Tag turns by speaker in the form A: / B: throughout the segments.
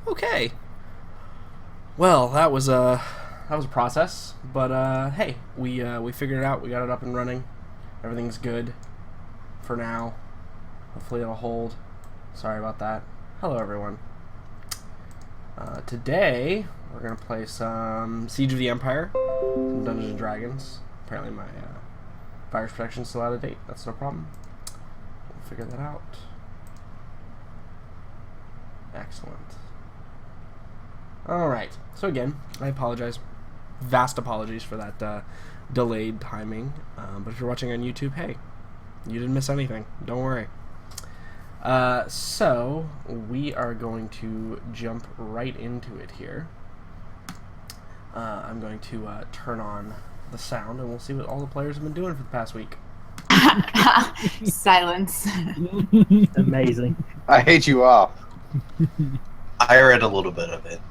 A: Okay. Well, that was a process, but hey, we figured it out. We got it up and running. Everything's good for now. Hopefully it'll hold. Sorry about that. Hello, everyone. Today we're gonna play some Siege of the Empire, some Dungeons and Dragons. Apparently my virus protection's still out of date. That's no problem. We'll figure that out. Excellent. Alright, so again, I apologize. Vast apologies for that delayed timing. But if you're watching on YouTube, hey, you didn't miss anything. Don't worry. So, we are going to jump right into it here. I'm going to turn on the sound, and we'll see what all the players have been doing for the past week.
B: Silence.
C: Amazing.
D: I hate you all.
E: I read a little bit of it.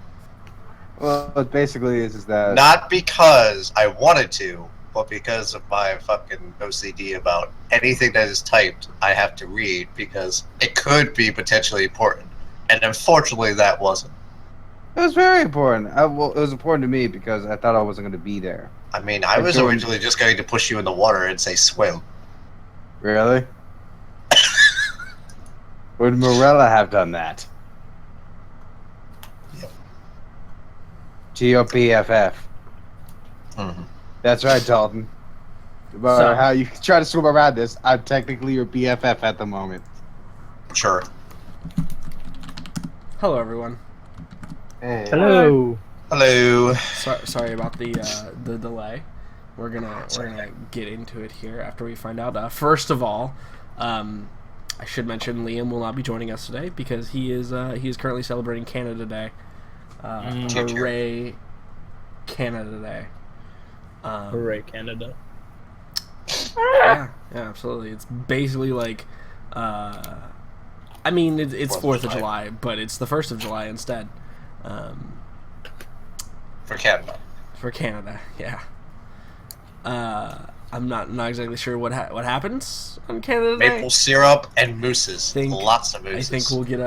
D: Well, it basically is that...
E: Not because I wanted to, but because of my fucking OCD about anything that is typed, I have to read because it could be potentially important. And unfortunately, that wasn't.
D: It was very important. Well, it was important to me because I thought I wasn't going to be there.
E: I mean, I was originally just going to push you in the water and say swim.
D: Really? Would Morella have done that?
E: Yep.
D: GOPFF.
E: Mm-hmm.
D: That's right, Dalton. But
A: So-
D: how you try to swim around this, I'm technically your BFF at the moment.
E: Sure.
A: Hello, everyone.
D: Hey.
C: Hello.
E: Hello.
A: Sorry about the delay. We're gonna get into it here after we find out. First of all, I should mention Liam will not be joining us today because he is currently celebrating Canada Day. Hooray, Canada Day!
C: Hooray, Canada.
A: Yeah, absolutely. It's basically like, I mean, it's 4th of July, but it's the 1st of July instead.
E: For Canada.
A: For Canada, yeah. I'm not exactly sure what happens on Canada Day.
E: Maple syrup and mooses.
A: Think-
E: Lots of mooses.
A: I think we'll get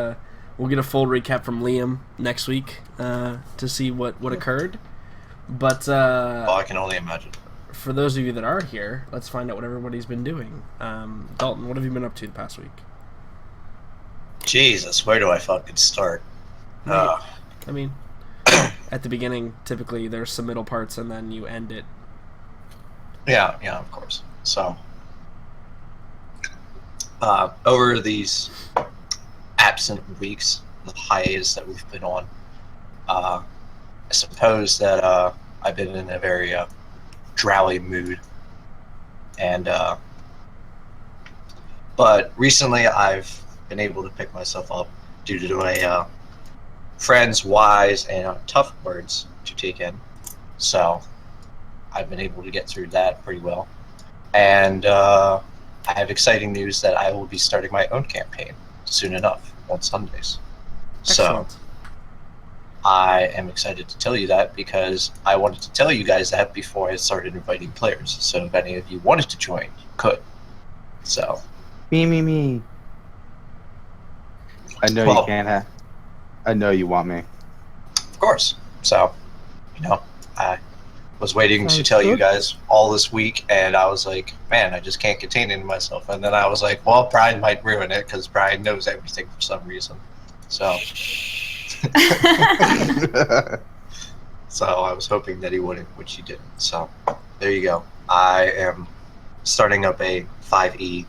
A: a full recap from Liam next week to see what occurred. But
E: Oh, I can only imagine.
A: for those of you that are here, let's find out what everybody's been doing. Dalton, what have you been up to the past week?
E: Jesus, where do I fucking start?
A: Right. I mean, at the beginning, typically there's some middle parts, and then you end it.
E: Yeah, of course. So, over these absent weeks, the hiatus that we've been on, I suppose that I've been in a very drowsy mood, and but recently I've been able to pick myself up due to a friend's wise and tough words to take in. So I've been able to get through that pretty well. And I have exciting news that I will be starting my own campaign soon enough on Sundays.
A: Excellent.
E: So I am excited to tell you that because I wanted to tell you guys that before I started inviting players. So if any of you wanted to join, you could. So
D: Me. I know
E: Well-
D: you can't have... I know you want me.
E: of course. So, I was waiting to
C: Sounds
E: tell you
C: good.
E: guys all this week, and I was like, man, I just can't contain it in myself. And then I was like, well, Brian might ruin it because Brian knows everything for some reason. So, so I was hoping that he wouldn't, which he didn't. So, there you go. I am starting up a 5e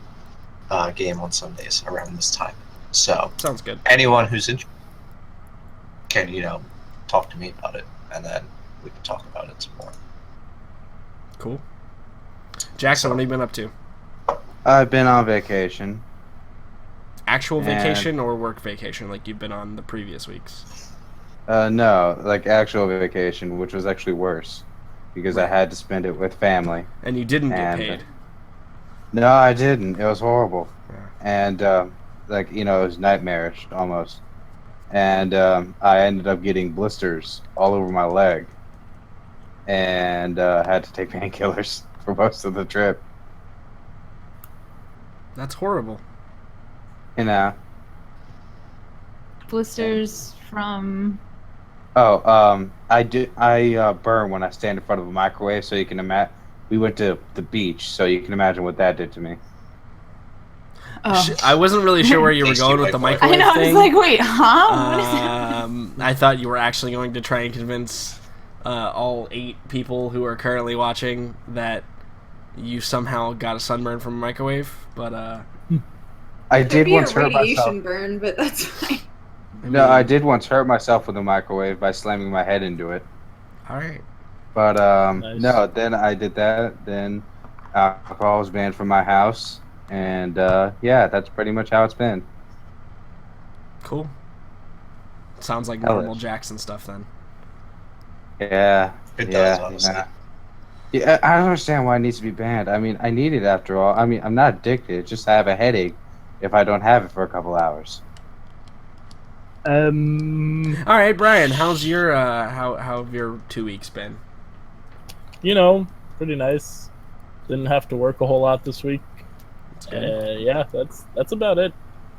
E: game on Sundays around this time. So,
A: Sounds good.
E: anyone who's interested can, talk to me about it, and then we can talk about it some more.
A: Cool. Jackson, what have you been up to?
D: I've been on vacation.
A: Actual
D: And-
A: vacation or work vacation, like you've been on the previous weeks?
D: No, like actual vacation, which was actually worse. Because I
A: Right.
D: had to spend it with family.
A: And you didn't get
D: And-
A: paid.
D: No, I didn't. It was horrible.
A: Yeah.
D: And, it was nightmarish, almost. And I ended up getting blisters all over my leg. And had to take painkillers for most of the trip.
A: That's horrible.
D: You know.
B: Blisters from...
D: Oh, I burn when I stand in front of a microwave, so you can imagine. We went to the beach, so you can imagine what that did to me.
B: Oh.
A: I wasn't really sure where you were
E: Tasty
A: going with the
E: white boy.
A: microwave
B: I know, I was
A: thing.
B: like, wait, huh? What is that?
A: I thought you were actually going to try and convince all 8 people who are currently watching that you somehow got a sunburn from a microwave, but
D: I
F: Could
D: did
F: be
D: once
F: a
D: hurt
F: radiation
D: myself.
F: burn, but that's fine.
D: No, I did once hurt myself with a microwave by slamming my head into it.
A: All right.
D: But
C: Nice.
D: no, then I did that. Then alcohol was banned from my house, and yeah, that's pretty much how it's been.
A: Cool. Sounds like
D: Hellish.
A: normal Jackson stuff then.
D: Yeah,
E: It
D: yeah,
E: does, honestly.
D: yeah. I don't understand why it needs to be banned. I mean, I need it after all. I mean, I'm not addicted. It's just I have a headache if I don't have it for a couple hours.
A: All right, Brian, how's your how have your 2 weeks been?
C: You know, pretty nice. Didn't have to work a whole lot this week.
A: That's good.
C: Yeah, that's about it.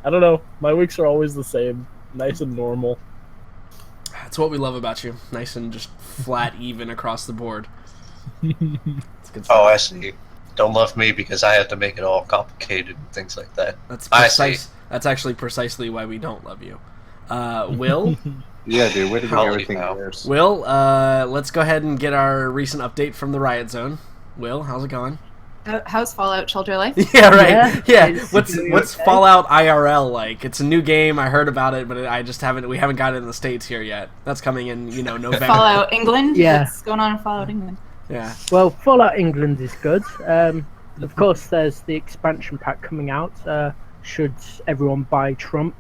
C: I don't know. My weeks are always the same, nice and normal.
A: That's what we love about you. Nice and just flat, even across the board. It's good stuff.
E: Oh, I see. Don't love me because I have to make it all complicated and things like that.
A: That's
E: I see.
A: precise. That's actually precisely why we don't love you. Will,
D: Yeah, dude, way to
E: I'll
D: make
E: leave
D: everything
E: now.
D: worse.
A: Will, let's go ahead and get our recent update from the Riot Zone. Will, how's it going?
B: How's Fallout Shelter Life?
A: Yeah, right. Yeah.
C: it's
A: What's
C: doing
A: what's
C: okay.
A: Fallout IRL like? It's a new game. I heard about it, but we haven't got it in the States here yet. That's coming in, November.
B: Fallout England?
G: Yeah.
B: What's going on in Fallout England?
A: Yeah.
G: Well, Fallout England is good. Of course, there's the expansion pack coming out. Should everyone buy Trump?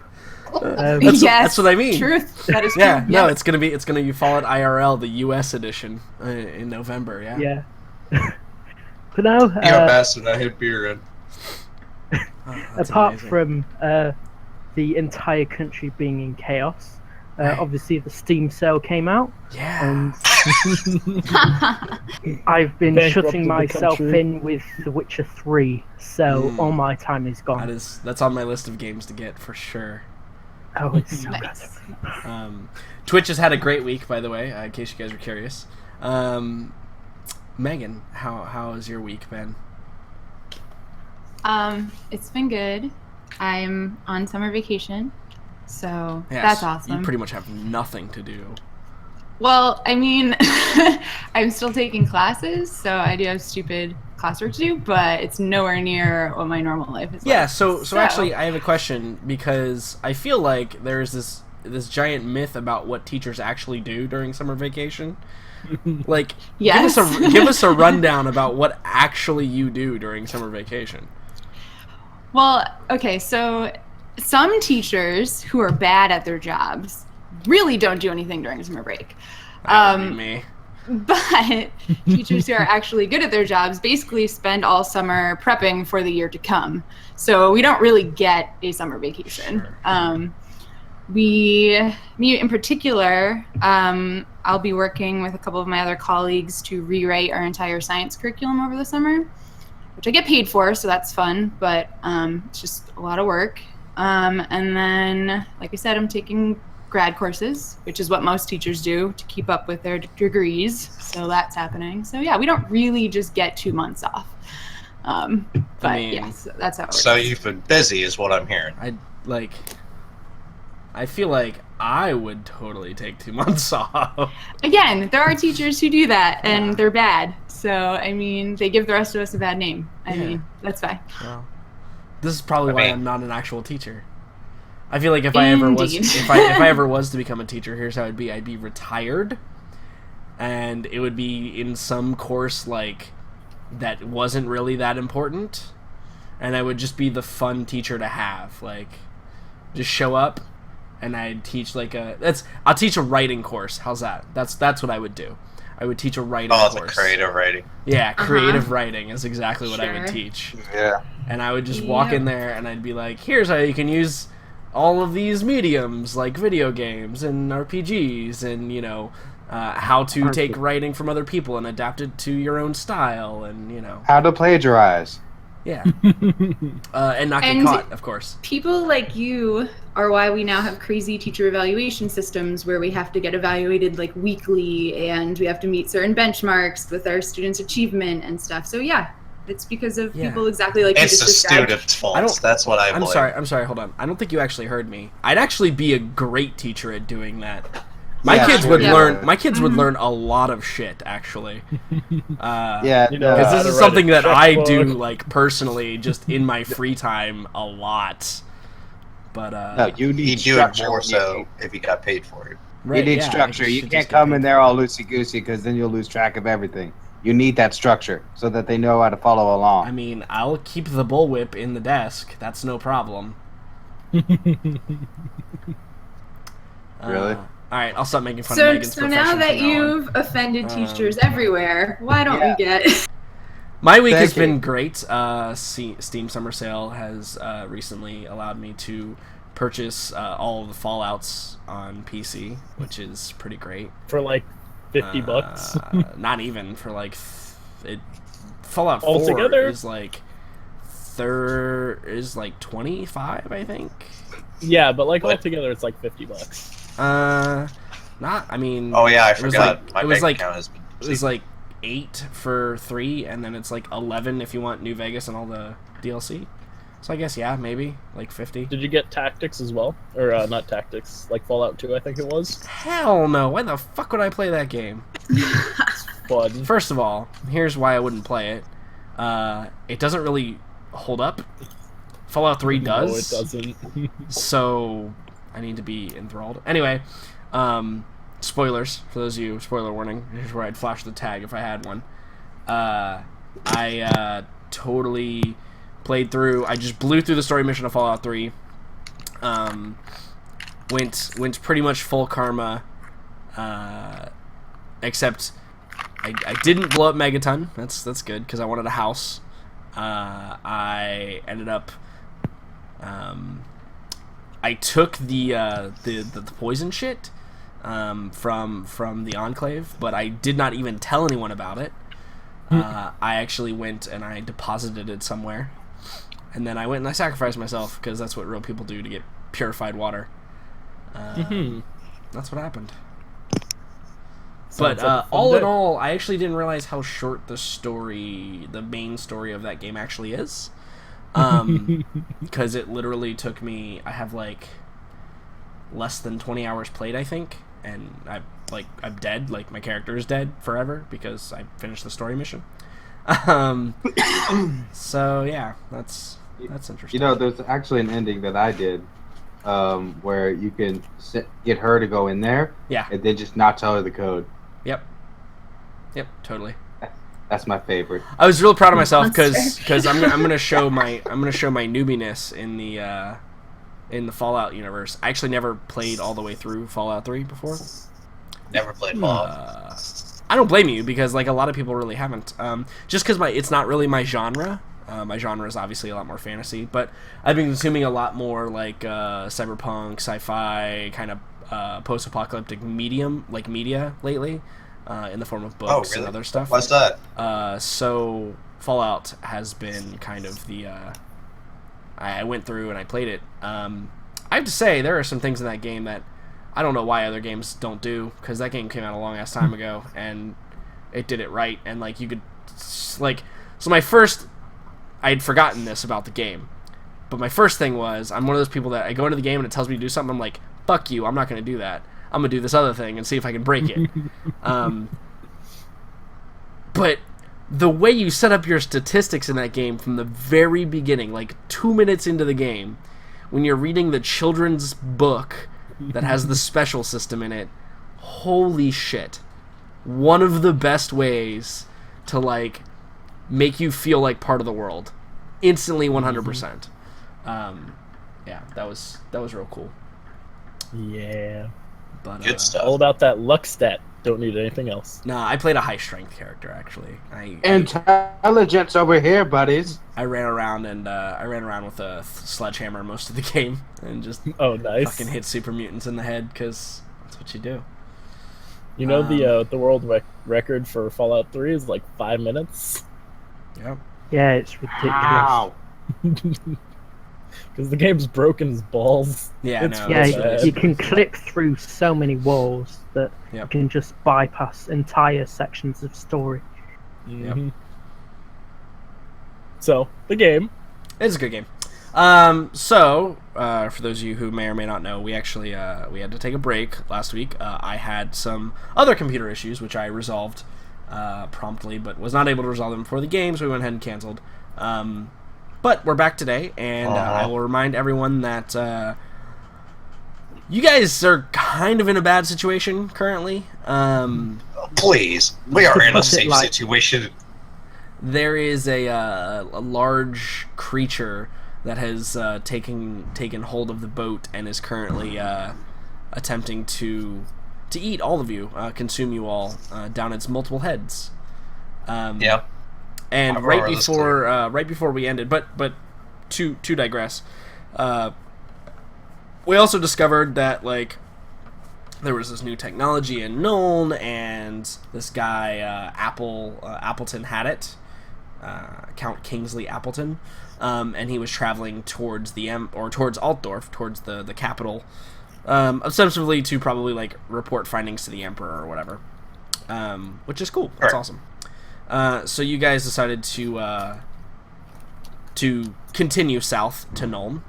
A: That's
B: Yes,
A: what I mean.
B: Truth. That is true.
A: Yeah. No, it's gonna be Fallout IRL, the U.S. edition, in November. Yeah.
G: Yeah. But now,
E: You're a bastard. I hit beer in.
A: Oh, that's
G: apart
A: amazing.
G: from the entire country being in chaos,
A: Right.
G: obviously the Steam sale came out,
A: Yeah.
G: and I've been
C: Bankrupted
G: shutting
C: the
G: myself
C: country.
G: in with The Witcher 3, so all my time is gone.
A: That's on my list of games to get for sure.
G: Oh, it's so
B: Nice.
G: good.
A: Twitch has had a great week, by the way, in case you guys are curious. Megan, how has your week been?
B: It's been good. I'm on summer vacation, so
A: Yes,
B: that's awesome.
A: You pretty much have nothing to do.
B: Well, I mean, I'm still taking classes, so I do have stupid classwork to do, but it's nowhere near what my normal life is
A: Yeah,
B: like.
A: so actually, I have a question, because I feel like there's this giant myth about what teachers actually do during summer vacation. Like,
B: Yes.
A: give us a rundown about what actually you do during summer vacation.
B: Well, okay, so some teachers who are bad at their jobs really don't do anything during summer break.
A: That would be me.
B: But teachers who are actually good at their jobs basically spend all summer prepping for the year to come. So we don't really get a summer vacation.
A: Sure.
B: Me in particular, I'll be working with a couple of my other colleagues to rewrite our entire science curriculum over the summer, which I get paid for, so that's fun, but it's just a lot of work. And then, like I said, I'm taking grad courses, which is what most teachers do to keep up with their degrees, so that's happening. So yeah, we don't really just get 2 months off. But yes, that's how it works.
E: So you've been busy, is what I'm hearing.
A: I feel like I would totally take 2 months off.
B: Again, there are teachers who do that, and they're bad. So, I mean, they give the rest of us a bad name. I mean, that's fine.
A: Well, this is probably why
E: mean-
A: I'm not an actual teacher. I feel like if I ever was,
B: Indeed.
A: if I ever was to become a teacher, here's how it'd be: I'd be retired, and it would be in some course like that wasn't really that important, and I would just be the fun teacher to have. Like, just show up, and I'd teach I'll teach a writing course. How's that? That's what I would do. I would teach a writing
E: Oh, the
A: course.
E: creative writing.
A: Yeah, creative writing is exactly what I would
B: Sure.
A: teach.
D: Yeah.
A: And I would just walk in there and I'd be like, here's how you can use all of these mediums, like video games and RPGs, and, how to take writing from other people and adapt it to your own style, and,
D: How to plagiarize.
A: Yeah. And not get
B: And-
A: caught, of course.
B: People like you are why we now have crazy teacher evaluation systems where we have to get evaluated like weekly and we have to meet certain benchmarks with our students' achievement and stuff. So yeah, it's because of
A: Yeah.
B: people exactly like you
E: It's
B: just
E: the
B: described.
E: student's fault.
A: I don't-
E: That's what I blame.
A: I'm sorry, hold on. I don't think you actually heard me. I'd actually be a great teacher at doing that. My
D: Yeah,
A: kids
D: sure
A: would
B: you
A: learn.
B: would.
A: My kids would
B: Mhm.
A: learn a lot of shit, actually.
D: Yeah,
C: You know,
A: Because
C: how
A: this
C: to
A: is
C: write
A: something
C: a
A: that I do,
C: checkbook.
A: like, personally, just in my free time a lot. But,
D: no, you
E: He'd
D: need
E: do it
D: structure.
E: more
D: when you-
E: so if he got paid for it.
A: right,
D: you need
A: yeah,
D: structure.
A: I
D: You
A: should
D: can't
A: just get
D: come
A: paid
D: in
A: for
D: there
A: it.
D: all loosey goosey because then you'll lose track of everything. You need that structure so that they know how to follow along.
A: I mean, I'll keep the bullwhip in the desk. That's no problem.
D: Really?
A: All right, I'll stop making fun of
B: So,
A: Megan's
B: so
A: profession
B: now that
A: from now on.
B: you've offended teachers everywhere, why don't
D: Yeah.
B: we get?
A: My week has
D: Thank you.
A: been great. Steam Summer Sale has recently allowed me to purchase all of the Fallouts on PC, which is pretty great.
C: For like $50.
A: Not even for like Fallout 4
C: Altogether?
A: is like 25, I think.
C: Yeah, but like
E: What?
C: altogether it's like $50.
A: Not. I mean.
E: Oh yeah, I
A: it was
E: forgot.
A: like-
E: My
A: it was
E: bank
A: like
E: account has been.
A: It was like 8 for 3, and then it's like 11 if you want New Vegas and all the DLC. So I guess yeah, maybe like 50.
C: Did you get Tactics as well? Or not Tactics, like Fallout 2 I think it was?
A: Hell no! Why the fuck would I play that game?
C: Fun.
A: First of all, here's why I wouldn't play it. It doesn't really hold up. Fallout 3 does.
C: No, it doesn't.
A: So I need to be enthralled. Anyway, spoilers for those of you. Spoiler warning. Here's where I'd flash the tag if I had one. I totally played through. I just blew through the story mission of Fallout 3. Went pretty much full karma. Except I didn't blow up Megaton. That's good because I wanted a house. I ended up. I took the poison shit from the Enclave, but I did not even tell anyone about it. I actually went and I deposited it somewhere, and then I went and I sacrificed myself because that's what real people do to get purified water. That's what happened. But
C: Sounds like a fun
A: all
C: day.
A: in all, I actually didn't realize how short the main story of that game actually is. Because it literally took me, I have like less than 20 hours played, I think, and I'm dead, like my character is dead forever because I finished the story mission. So yeah, that's interesting.
D: You know, there's actually an ending that I did where you can get her to go in there
A: Yeah.
D: and then just not tell her the code.
A: Yep, totally.
D: That's my favorite.
A: I was real proud of myself
B: Monster.
A: because I'm gonna show my newbiness in the Fallout universe. I actually never played all the way through Fallout 3 before.
E: Never played Fallout.
A: I don't blame you because like a lot of people really haven't. Just because it's not really my genre. My genre is obviously a lot more fantasy, but I've been consuming a lot more like cyberpunk, sci-fi, kind of post-apocalyptic media lately, in the form of books and
E: really?
A: other stuff.
E: What's that?
A: So Fallout has been kind of the. I went through and I played it. I have to say there are some things in that game that I don't know why other games don't do, because that game came out a long ass time ago and it did it right. And like you could so my first, I'd forgotten this about the game, but my first thing was I'm one of those people that I go into the game and it tells me to do something. I'm like, fuck you, I'm not going to do that. I'm going to do this other thing and see if I can break it. But the way you set up your statistics in that game from the very beginning, like 2 minutes into the game, when you're reading the children's book that has the special system in it, holy shit. One of the best ways to, like, make you feel like part of the world. Instantly 100%. Yeah, that was real cool.
C: Yeah.
A: But,
E: Good stuff.
C: All about that luck stat. Don't need anything else.
A: Nah, I played a high strength character actually.
D: Intelligence over here, buddies.
A: I ran around with a sledgehammer most of the game and just
C: Oh, nice.
A: fucking hit super mutants in the head because that's what you do.
C: You know the world record for Fallout 3 is like 5 minutes.
A: Yep.
G: Yeah, it's ridiculous.
D: Ow!
C: Because the game's broken as balls.
A: Yeah,
C: It's
A: no,
G: Yeah,
A: it's really
G: you can clip through so many walls that
A: Yep.
G: you can just bypass entire sections of story.
C: Mhm. So, the game.
A: It's a good game. For those of you who may or may not know, we actually we had to take a break last week. I had some other computer issues, which I resolved promptly, but was not able to resolve them before the game, so we went ahead and canceled. But we're back today, and I will remind everyone that you guys are kind of in a bad situation currently.
E: Please, we are in a
G: What's it
E: safe
G: like?
E: situation.
A: There is a large creature that has taken hold of the boat and is currently attempting to eat all of you, consume you all down its multiple heads.
E: Yep.
A: And
E: I've
A: right
E: already
A: before we ended, but to digress, we also discovered that like there was this new technology in Nuln, and this guy Appleton had it. Count Kingsley Appleton, and he was traveling towards towards Altdorf, towards the capital, ostensibly to probably like report findings to the Emperor or whatever, which is cool. That's awesome. So you guys decided to continue south to Nuln,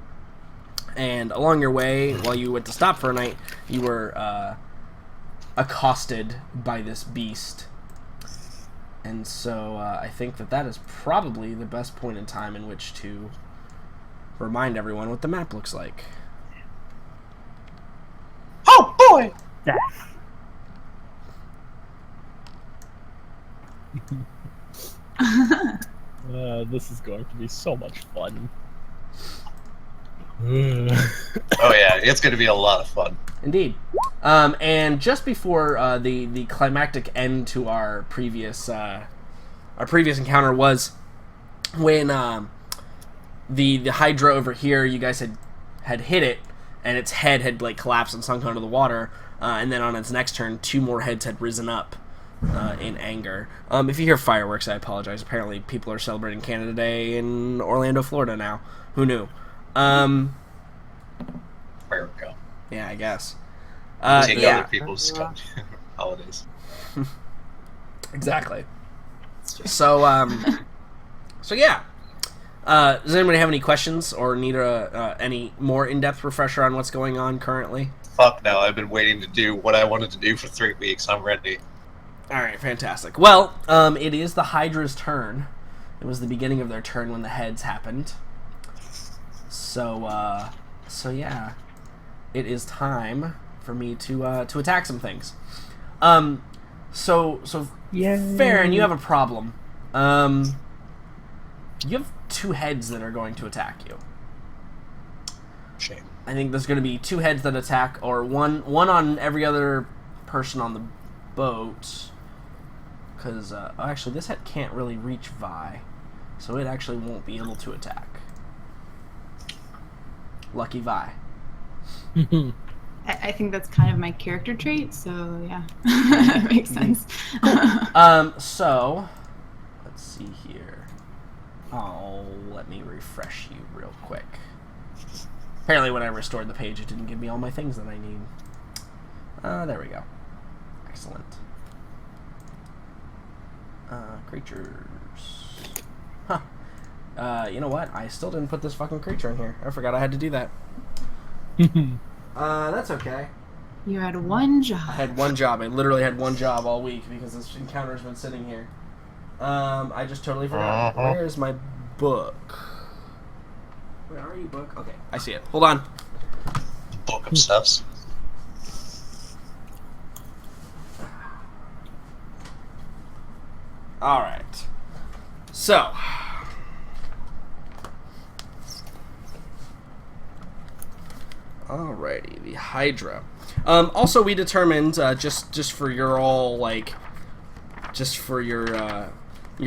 A: and along your way, while you went to stop for a night, you were accosted by this beast. And so I think that is probably the best point in time in which to remind everyone what the map looks like.
E: Oh boy!
G: Death.
C: This is going to be so much fun.
E: Oh yeah, it's going to be a lot of fun.
A: Indeed. And just before the climactic end to our previous encounter was when the Hydra over here, you guys had hit it, and its head had like collapsed and sunk under the water, and then on its next turn, 2 more heads had risen up in anger. If you hear fireworks, I apologize. Apparently, people are celebrating Canada Day in Orlando, Florida now. Who knew?
E: Where we go?
A: Yeah, I guess.
E: Take
A: Yeah,
E: other people's holidays.
A: exactly. So, yeah. Does anybody have any questions or need any more in-depth refresher on what's going on currently?
E: Fuck no, I've been waiting to do what I wanted to do for 3 weeks. I'm ready.
A: All right, fantastic. Well, it is the Hydra's turn. It was the beginning of their turn when the heads happened. So yeah, it is time for me to attack some things. So
G: Yay.
A: Farron, you have a problem. You have 2 heads that are going to attack you.
E: Shame.
A: I think there's going to be 2 heads that attack, or one on every other person on the boat. Because actually, this head can't really reach Vi, so it actually won't be able to attack. Lucky Vi.
B: I think that's kind of my character trait, so yeah, it makes sense.
A: So let's see here. Oh, let me refresh you real quick. Apparently, when I restored the page, it didn't give me all my things that I need. There we go. Excellent. Creatures. Huh. You know what? I still didn't put this fucking creature in here. I forgot I had to do that. That's okay.
B: You had one job.
A: I had one job. I literally had one job all week because this encounter's been sitting here. I just totally forgot. Where is my book? Where are you, book? Okay, I see it. Hold on.
E: Book of stuffs.
A: Alright. So. Alrighty, the Hydra. Also, we determined, just for your all, like, just for your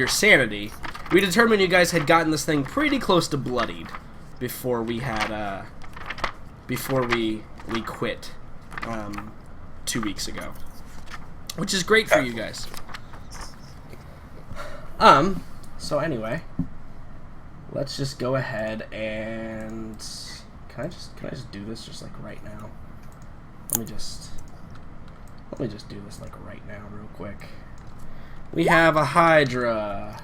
A: sanity, we determined you guys had gotten this thing pretty close to bloodied before we had, before we quit, 2 weeks ago. Which is great for you guys. So anyway, let's just go ahead and can I just do this just like right now? Let me just do this like right now real quick. We have a Hydra,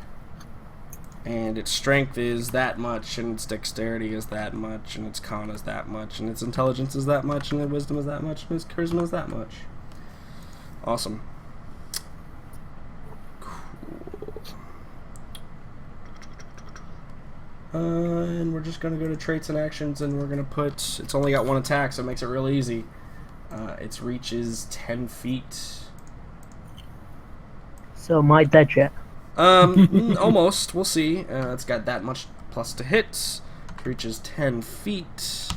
A: and its strength is that much, and its dexterity is that much, and its con is that much, and its intelligence is that much, and its wisdom is that much, and its charisma is that much. Awesome. And we're just going to go to traits and actions, and we're going to put... It's only got one attack, so it makes it real easy. Its reach is 10 feet.
G: So am I dead yet?
A: Almost. We'll see. It's got that much plus to hit. It reaches 10 feet.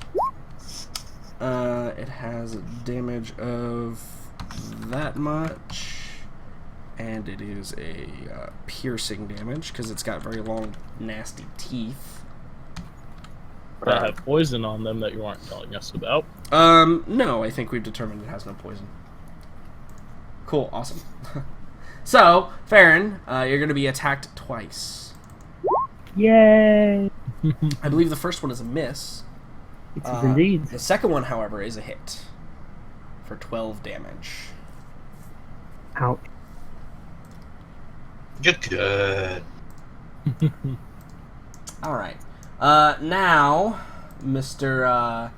A: It has a damage of that much. And it is a piercing damage, because it's got very long, nasty teeth.
C: That have poison on them that you aren't telling us about.
A: No, I think we've determined it has no poison. Cool, awesome. So, Farron, you're going to be attacked twice.
G: Yay!
A: I believe the first one is a miss.
G: It is indeed.
A: The second one, however, is a hit for 12 damage.
G: Ouch.
E: Good.
A: All right. Now, Mr.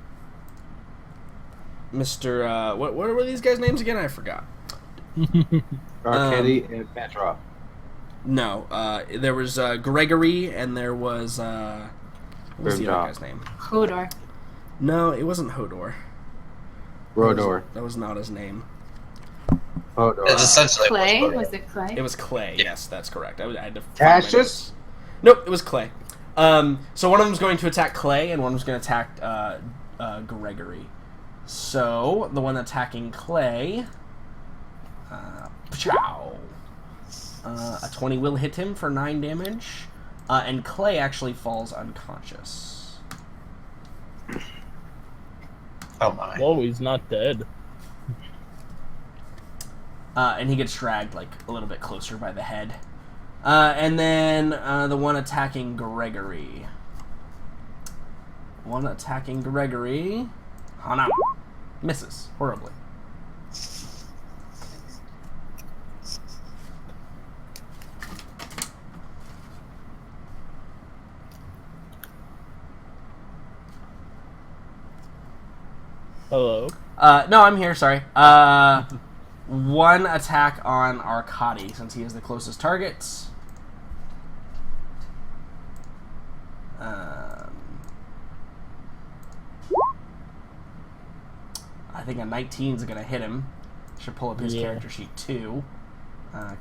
A: What were these guys' names again? I forgot.
D: Arcady and Petrov.
A: No, there was Gregory, and there was what was the other guy's name?
B: Hodor.
A: No, it wasn't Hodor.
D: Rodor.
A: That was not his name.
D: Hodor.
E: It's essentially
B: Clay?
E: what's
B: Was it Clay?
A: It was Clay.
E: Yeah.
A: Yes, that's correct. I had to find my
D: Cassius?
A: notes. Nope, it was Clay. So one of them's going to attack Clay, and one of them's going to attack Gregory. So the one attacking Clay, pow. A 20 will hit him for 9 damage, and Clay actually falls unconscious.
E: Oh my.
C: Whoa, he's not dead.
A: And he gets dragged like a little bit closer by the head. And then the one attacking Gregory. Hana misses horribly.
C: Hello.
A: No, I'm here, sorry. One attack on Arcady, since he is the closest target. I think a 19 is going to hit him. Should pull up his character sheet, too.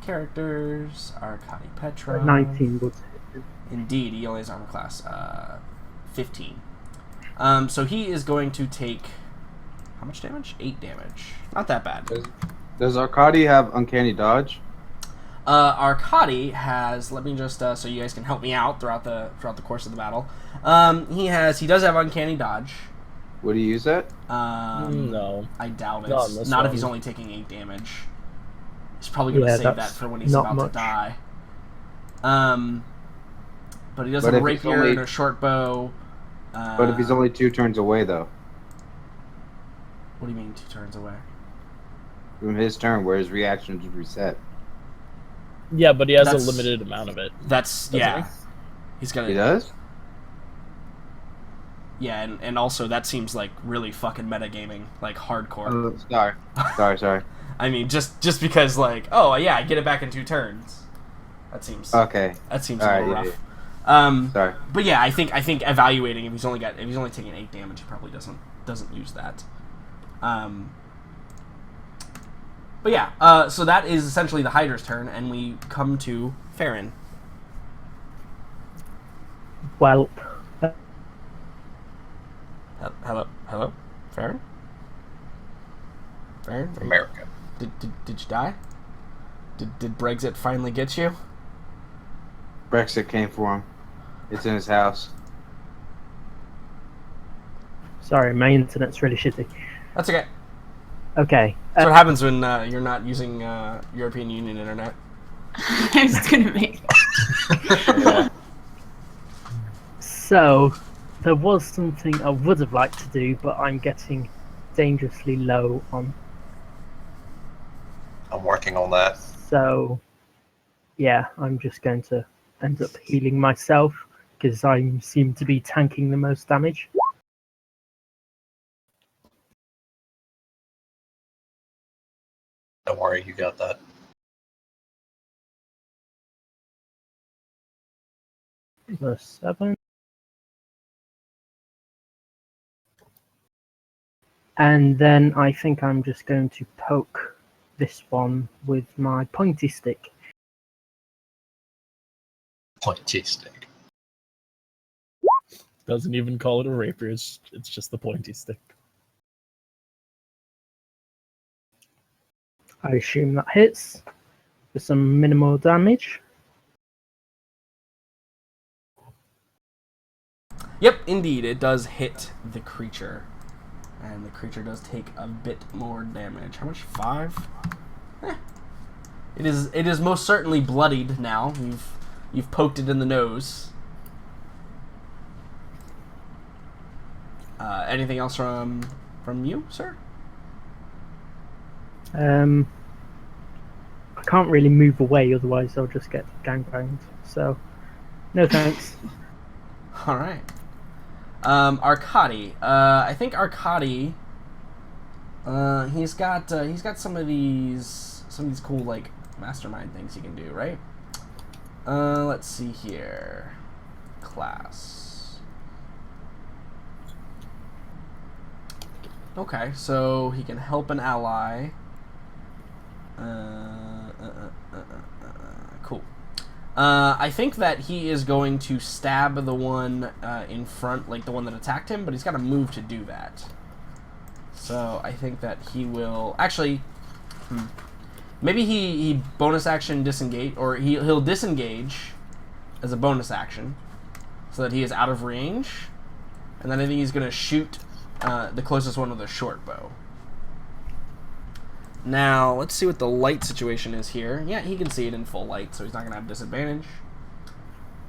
A: Characters, Arcady Petrov.
G: 19 would.
A: Indeed, he only has armor class 15. So he is going to take... How much damage? 8 damage. Not that bad.
D: Does Arcady have uncanny dodge?
A: Arcady has. Let me just so you guys can help me out throughout the course of the battle. He does have uncanny dodge.
D: Would he use that?
C: No.
A: I doubt it.
C: Not in this
A: Not if
C: one.
A: he's only taking 8 damage. He's probably going to save that
G: that's
A: for when he's
G: not
A: about
G: much.
A: to die. But he does
D: But
A: have a
D: if he's
A: rapier
D: only-
A: and a short bow.
D: But if he's only 2 turns away, though,
A: What do you mean 2 turns away?
D: from his turn, where his reaction is reset.
C: Yeah, but he has
A: That's-
C: a limited amount of it.
A: That's
C: Doesn't
A: yeah.
C: he?
A: He's gonna
D: He does?
A: yeah, and also that seems like really fucking metagaming, like hardcore.
D: Sorry.
A: I mean, just because like, oh yeah, I get it back in 2 turns. That seems
D: Okay.
A: a little
D: Alright,
A: rough.
D: yeah. Sorry.
A: But yeah, I think evaluating if he's only taking 8 damage, he probably doesn't use that. But yeah, so that is essentially the Hydra's turn, and we come to Farron.
G: Well,
A: Hello, Farron. Farron,
E: America.
A: did you die? Did Brexit finally get you?
D: Brexit came for him. It's in his house.
G: sorry, my internet's really shitty.
A: That's okay.
G: Okay.
A: That's what happens when you're not using European Union internet.
B: I was gonna make.
G: So, there was something I would have liked to do, but I'm getting dangerously low on.
E: I'm working on that.
G: So, yeah, I'm just going to end up healing myself because I seem to be tanking the most damage.
E: Don't worry, you got that.
G: Plus 7. And then I think I'm just going to poke this one with my pointy stick.
E: Pointy stick.
C: Doesn't even call it a rapier. It's just the pointy stick.
G: I assume that hits for some minimal damage.
A: Yep, indeed, it does hit the creature. And the creature does take a bit more damage. How much? 5? It is most certainly bloodied now. You've poked it in the nose. Anything else from you, sir?
G: I can't really move away, otherwise I'll just get gangbanged. So, no thanks.
A: All right. Arcadi. I think Arcadi. He's got some of these cool like mastermind things he can do, right? Let's see here. Class. Okay, so he can help an ally. Cool. I think that he is going to stab the one in front, like the one that attacked him, but he's got to move to do that. So I think that he will actually. Maybe he bonus action disengage, or he'll disengage as a bonus action, so that he is out of range, and then I think he's going to shoot the closest one with a short bow. Now, let's see what the light situation is here. Yeah, he can see it in full light, so he's not going to have disadvantage.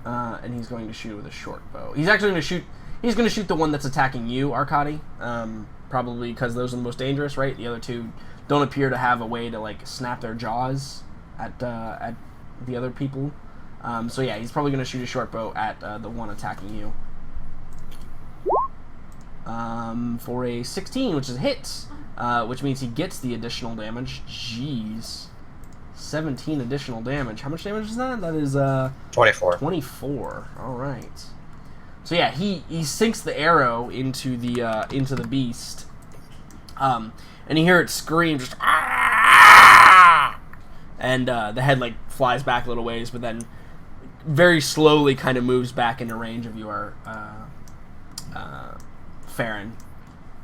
A: And he's going to shoot with a short bow. He's actually going to shoot. He's going to shoot the one that's attacking you, Arcadi. Probably because those are the most dangerous, right? The other two don't appear to have a way to like snap their jaws at the other people. So yeah, he's probably going to shoot a short bow at the one attacking you. For a 16, which is a hit. Which means he gets the additional damage. Jeez. 17 additional damage. How much damage is that? That is
E: 24.
A: 24. Alright. So yeah, he sinks the arrow into the beast. And you hear it scream just ah! And the head like flies back a little ways, but then very slowly kind of moves back into range of your Farron.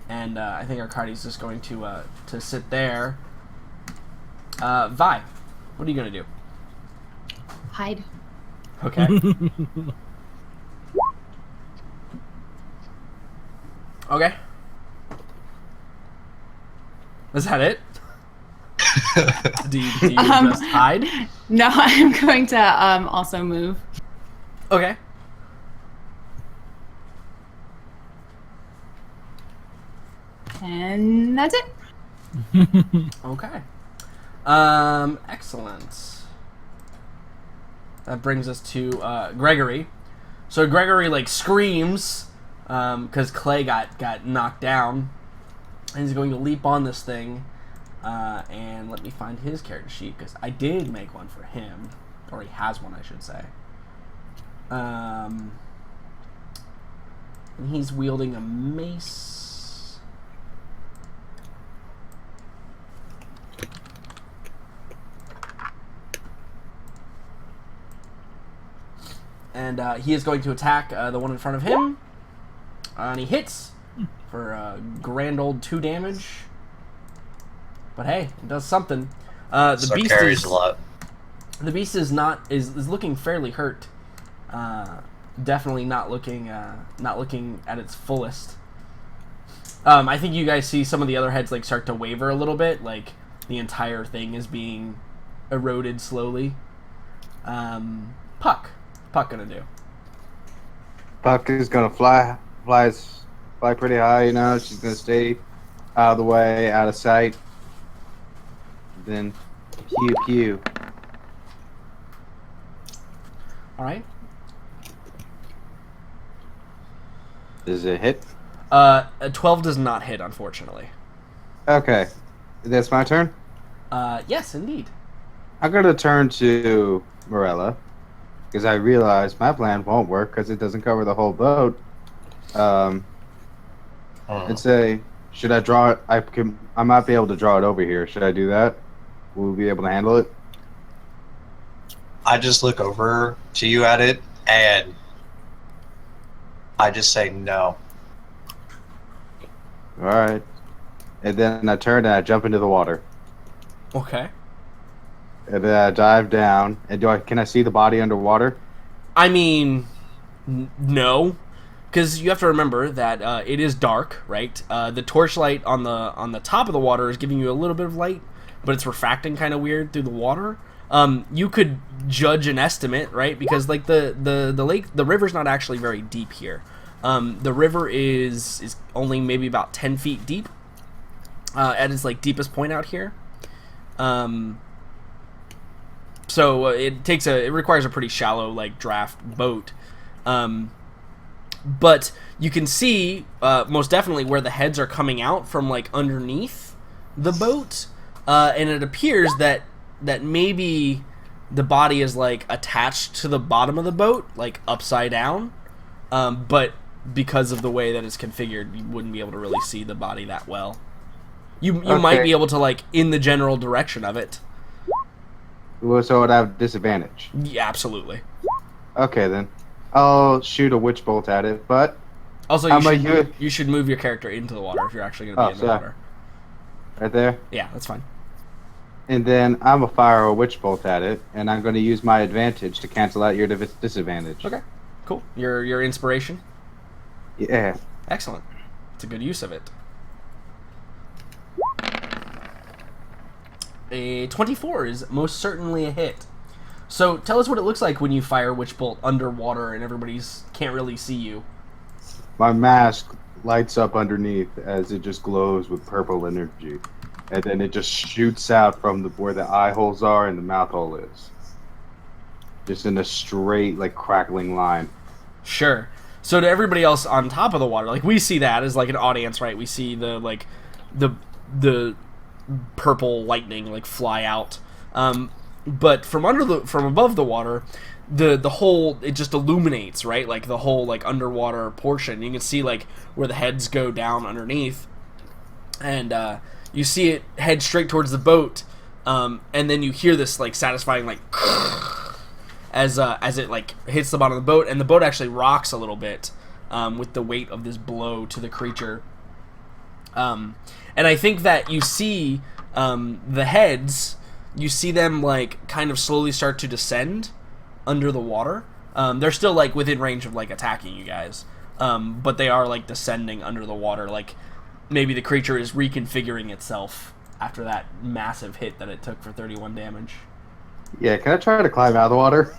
A: And I think Arcadi's just going to sit there. Vi, what are you going to do?
B: Hide.
A: Okay. Okay. Is that it? do you just hide?
B: No, I'm going to also move.
A: Okay.
B: And that's it.
A: Okay. Excellent. That brings us to Gregory. So Gregory like screams because Clay got knocked down, and he's going to leap on this thing. And let me find his character sheet because I did make one for him, or he has one, I should say. And he's wielding a mace. And he is going to attack the one in front of him. And he hits for a grand old 2 damage. But hey, it does something. The beast
E: carries
A: is
E: a lot.
A: The beast is looking fairly hurt. Definitely not looking at its fullest. I think you guys see some of the other heads like start to waver a little bit, like the entire thing is being eroded slowly. Puck gonna do?
D: Puck is gonna fly pretty high. You know, she's gonna stay out of the way, out of sight. Then, pew pew.
A: All right.
D: Does it hit?
A: A 12 does not hit, unfortunately.
D: Okay, that's my turn.
A: Yes, indeed.
D: I'm gonna turn to Morella because I realize my plan won't work because it doesn't cover the whole boat. And say, should I draw it? I might be able to draw it over here. Should I do that? Will we be able to handle it?
E: I just look over to you at it, and I just say no.
D: All right. And then I turn and I jump into the water.
A: Okay.
D: And then I dive down. And can I see the body underwater?
A: I mean, no, because you have to remember that it is dark, right? The torchlight on the top of the water is giving you a little bit of light, but it's refracting kind of weird through the water. You could judge an estimate, right? Because like the river's not actually very deep here. The river is only maybe about 10 feet deep at its like deepest point out here. So it requires a pretty shallow like draft boat. But you can see most definitely where the heads are coming out from like underneath the boat, and it appears that maybe the body is like attached to the bottom of the boat, like upside down. But because of the way that it's configured, you wouldn't be able to really see the body that well. You might be able to like in the general direction of it.
D: Well, so I'd have disadvantage.
A: Yeah, absolutely.
D: Okay, then. I'll shoot a witch bolt at it, but...
A: Also, you should move your character into the water if you're actually going to be in the water.
D: Right there?
A: Yeah, that's fine.
D: And then I'm going to fire a witch bolt at it, and I'm going to use my advantage to cancel out your disadvantage.
A: Okay, cool. Your inspiration?
D: Yeah.
A: Excellent. It's a good use of it. A 24 is most certainly a hit. So tell us what it looks like when you fire Witch Bolt underwater and everybody's can't really see you.
D: My mask lights up underneath as it just glows with purple energy. And then it just shoots out from where the eye holes are and the mouth hole is. Just in a straight, like, crackling line.
A: Sure. So to everybody else on top of the water, like, we see that as, like, an audience, right? We see the the purple lightning, like, fly out. But from above the water, the whole, it just illuminates, right? Like, the whole, like, underwater portion. You can see, like, where the heads go down underneath. And, you see it head straight towards the boat, and then you hear this, like, satisfying, like, as it, like, hits the bottom of the boat, and the boat actually rocks a little bit, with the weight of this blow to the creature. And I think that you see, the heads, you see them, like, kind of slowly start to descend under the water. They're still, like, within range of, like, attacking you guys, but they are, like, descending under the water, like, maybe the creature is reconfiguring itself after that massive hit that it took for 31 damage.
D: Yeah, can I try to climb out of the water?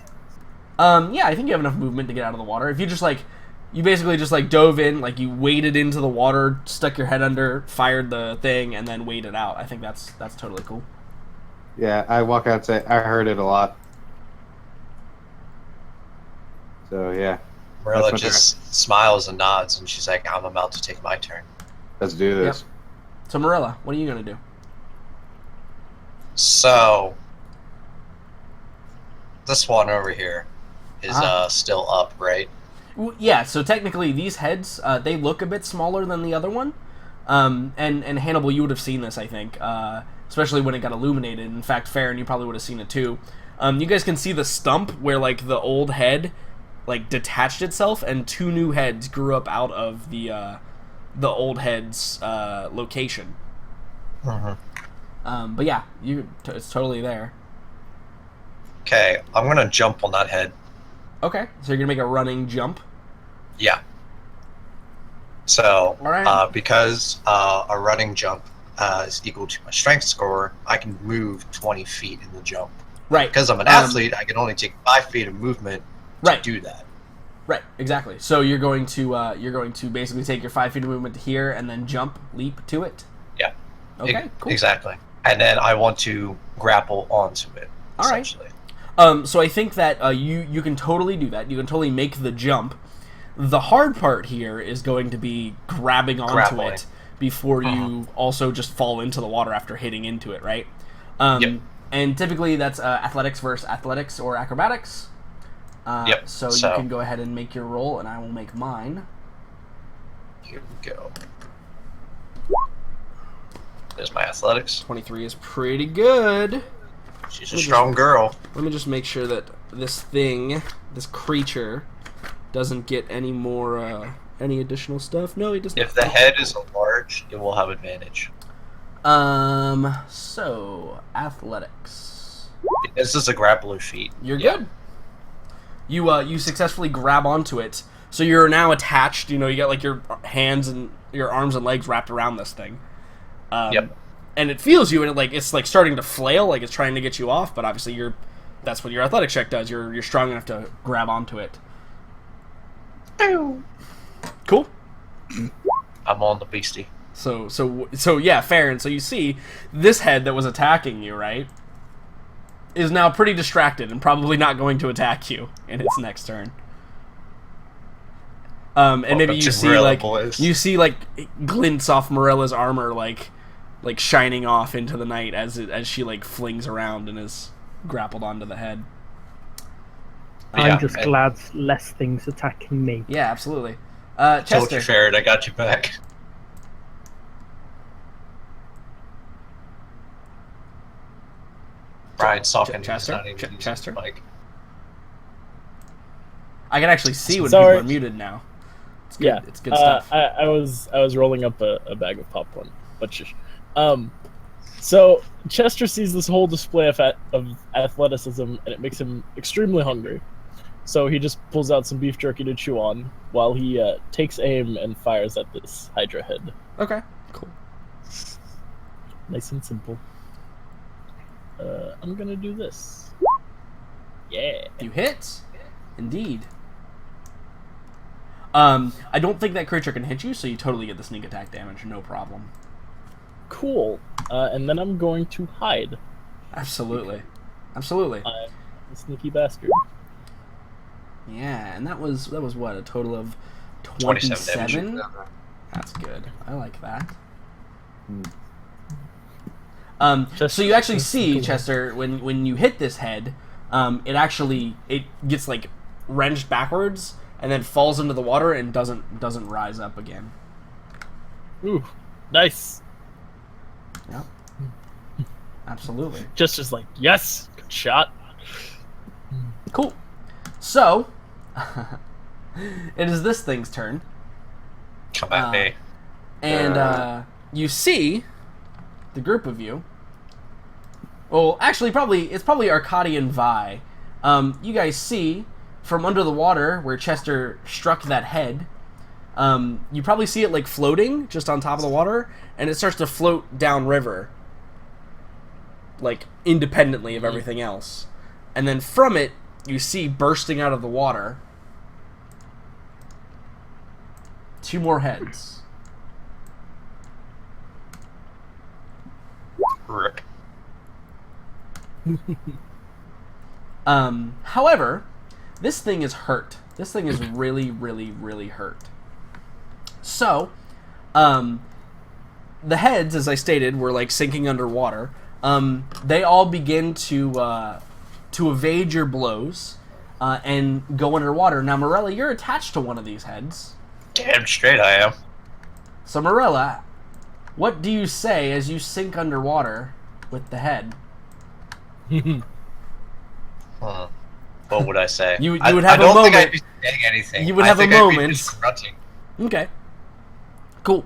A: Yeah, I think you have enough movement to get out of the water. If you just, like, you basically just, like, dove in, like, you waded into the water, stuck your head under, fired the thing, and then waded out. I think that's totally cool.
D: Yeah, I walk out and say, I heard it a lot. So, yeah.
E: Marilla just smiles and nods, and she's like, I'm about to take my turn.
D: Let's do this.
A: Yep. So, Marilla, what are you going to do?
E: So, this one over here is still up, right?
A: Well, yeah, so technically these heads, they look a bit smaller than the other one. And Hannibal, you would have seen this, I think, especially when it got illuminated. In fact, Farron, you probably would have seen it too. You guys can see the stump where, like, the old head, like, detached itself, and two new heads grew up out of the old head's location. But yeah, it's totally there.
E: Okay, I'm gonna jump on that head.
A: Okay, so you're gonna make a running jump.
E: Yeah. So,
A: Alright.
E: because a running jump is equal to my strength score, I can move 20 feet in the jump.
A: Right.
E: Because I'm an athlete, I can only take 5 feet of movement to do that.
A: Right, exactly. So you're going to basically take your 5 feet of movement to here and then jump, leap to it.
E: Yeah.
A: Okay, cool.
E: Exactly. And then I want to grapple onto it.
A: All right.
E: Essentially.
A: So I think that you can totally do that. You can totally make the jump. The hard part here is going to be grabbing onto
E: Grappling.
A: it before you also just fall into the water after hitting into it, right? Yep. And typically that's athletics versus athletics or acrobatics.
E: Yep.
A: So you can go ahead and make your roll, and I will make mine.
E: Here we go. There's my athletics.
A: 23 is pretty good.
E: She's a strong girl.
A: Let me just make sure that this creature, doesn't get any more, any additional stuff. No, he doesn't.
E: If the head is large, it will have advantage.
A: So athletics.
E: This is a grappler feat.
A: You're good. You successfully grab onto it, so you're now attached. You got like your hands and your arms and legs wrapped around this thing.
E: Yep.
A: And it feels you, and it's like starting to flail, like it's trying to get you off. But obviously, that's what your athletics check does. You're strong enough to grab onto it. Cool.
E: I'm on the beastie.
A: So yeah, fair. And so you see this head that was attacking you, right, is now pretty distracted and probably not going to attack you in its next turn. And maybe you see like glints off Morella's armor, like shining off into the night as she like flings around and is grappled onto the head.
G: I'm just glad less things attacking me.
A: Yeah, absolutely.
E: Told
A: Chester.
E: you, Ferret, I got you back. Brian softened.
A: Chester.
E: Chester. Mike.
A: I can actually see when people are muted now. It's good.
C: Yeah,
A: it's good stuff.
C: I was rolling up a bag of popcorn, but shush. So Chester sees this whole display of athleticism, and it makes him extremely hungry. So he just pulls out some beef jerky to chew on while he takes aim and fires at this Hydra head.
A: Okay, cool.
C: Nice and simple. I'm gonna do this. Yeah.
A: You hit, indeed. I don't think that creature can hit you, so you totally get the sneak attack damage, no problem.
C: Cool. And then I'm going to hide.
A: Absolutely.
C: I'm a sneaky bastard.
A: Yeah, and that was what, a total of 27? That's good. I like that. So you actually see, Chester, when you hit this head, it gets like wrenched backwards and then falls into the water and doesn't rise up again.
C: Ooh, nice.
A: Yep. Absolutely.
C: Just like, yes, good shot.
A: Cool. So, it is this thing's turn.
E: Come at me.
A: And you see the group of you. Well, actually, it's probably Arcadi and Vi. You guys see from under the water where Chester struck that head. You probably see it like floating just on top of the water, and it starts to float downriver, like independently of everything else. And then from it, you see bursting out of the water 2 more heads.
E: Rip.
A: However, this thing is hurt. This thing is really, really, really hurt. So, the heads, as I stated, were like sinking underwater. They all begin to evade your blows and go underwater. Now, Morella, you're attached to one of these heads.
E: Damn straight I am.
A: So, Morella, what do you say as you sink underwater with the head?
E: What would I say?
A: You would have a moment.
E: I don't think I'd be saying anything.
A: You would have a moment.
E: I'd be just grunting.
A: Okay. Cool.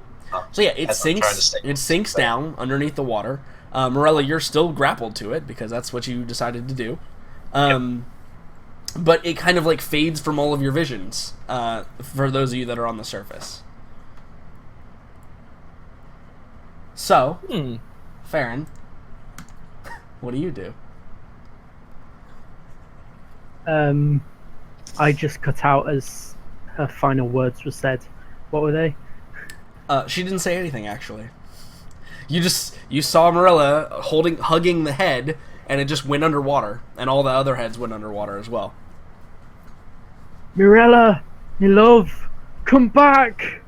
A: So yeah, it
E: As I'm trying to stay
A: sinks down underneath the water. Morella, you're still grappled to it because that's what you decided to do. But it kind of like fades from all of your visions for those of you that are on the surface. So, Farron, what do you do?
G: I just cut out as her final words were said. What were they?
A: She didn't say anything, actually. You saw Marilla hugging the head, and it just went underwater, and all the other heads went underwater as well.
G: Mirella, my love, come back!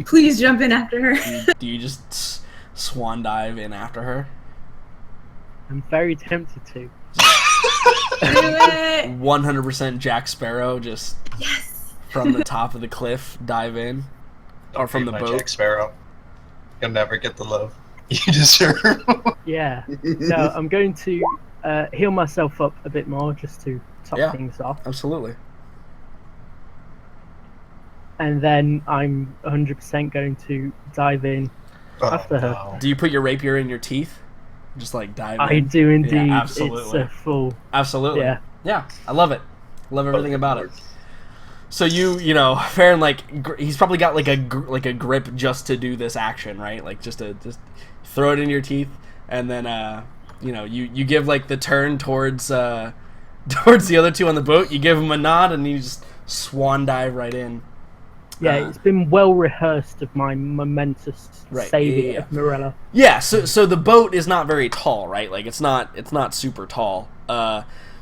B: Please jump in after her.
A: Do you just swan dive in after her?
G: I'm very tempted to.
B: Do it.
A: 100% Jack Sparrow, just
B: Yes.
A: from the top of the cliff, dive in. Or from the
E: My
A: boat.
E: Jack Sparrow. You'll never get the love you deserve.
G: Yeah. No, I'm going to heal myself up a bit more just to top
A: Yeah.
G: things off.
A: Absolutely.
G: And then I'm 100% going to dive in after her.
E: no.
A: Do you put your rapier in your teeth? Just like dive
G: I
A: in?
G: do indeed.
A: Yeah,
G: It's
A: absolutely.
G: a full.
A: Absolutely.
G: Yeah.
A: Yeah, I love it. Love everything about it. So you know, Farron, he's probably got like a grip just to do this action, right? Like just throw it in your teeth, and then you give like the turn towards towards the other two on the boat. You give them a nod, and you just swan dive right in.
G: Yeah, it's been well rehearsed of my momentous
A: Right,
G: saving
A: yeah.
G: of Morella.
A: Yeah, so the boat is not very tall, right? Like it's not super tall.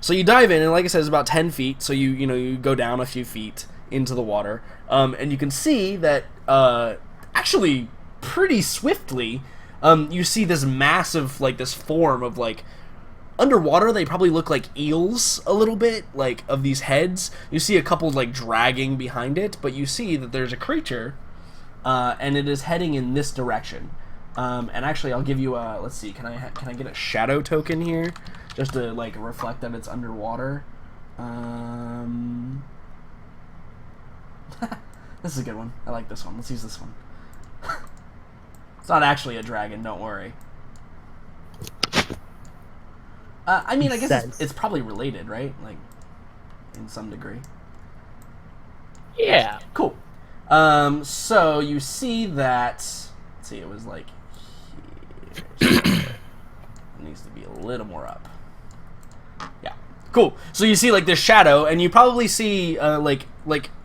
A: So you dive in, and like I said, it's about 10 feet. So you go down a few feet into the water, and you can see that actually pretty swiftly, you see this massive this form of underwater. They probably look like eels a little bit, of these heads. You see a couple dragging behind it, but you see that there's a creature, and it is heading in this direction. And actually, I'll give you a. Let's see. Can I get a shadow token here, just to reflect that it's underwater? This is a good one. I like this one. Let's use this one. It's not actually a dragon. Don't worry. I mean, I guess it's probably related, right? In some degree.
C: Yeah.
A: Cool. So you see that. Let's see. It was here. It needs to be a little more up. Yeah. Cool. So you see this shadow, and you probably see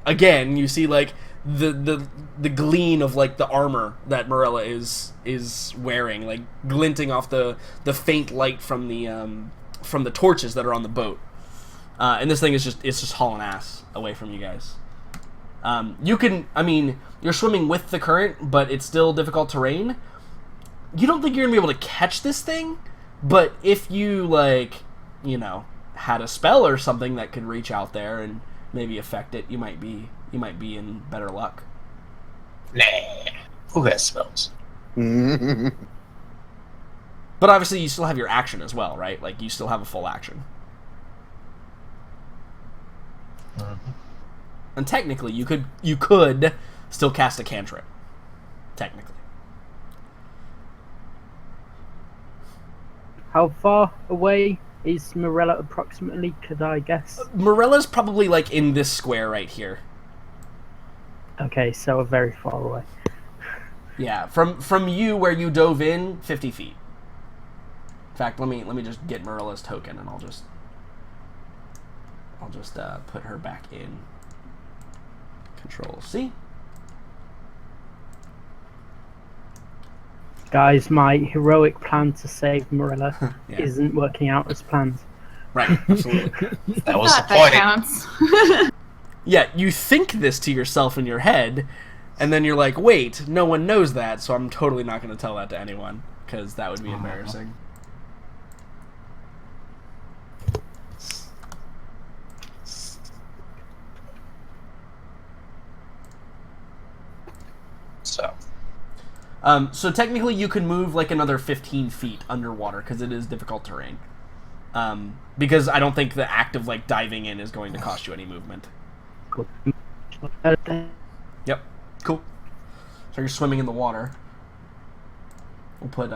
A: again. You see the gleam of the armor that Morella is wearing, glinting off the faint light from the torches that are on the boat. And this thing is just hauling ass away from you guys. You're swimming with the current, but it's still difficult terrain. You don't think you're gonna be able to catch this thing, but if you had a spell or something that could reach out there and maybe affect it, you might be in better luck.
E: Nah. Who has spells?
A: But obviously, you still have your action as well, right? You still have a full action.
E: Mm-hmm.
A: And technically, you could still cast a cantrip. Technically.
G: How far away is Morella approximately, could I guess?
A: Morella's probably in this square right here.
G: Okay, so very far away.
A: Yeah, from you where you dove in, 50 feet. In fact, let me just get Morella's token, and I'll just put her back in. Control C.
G: Guys, my heroic plan to save Morella
A: Yeah.
G: isn't working out as planned.
A: Right, absolutely.
E: That was the
B: That
E: point.
B: counts.
A: Yeah, you think this to yourself in your head, and then you're like, wait, no one knows that, so I'm totally not going to tell that to anyone, because that would be embarrassing. So technically you can move another 15 feet underwater, because it is difficult terrain. Because I don't think the act of diving in is going to cost you any movement. Yep. Cool. So you're swimming in the water. We'll put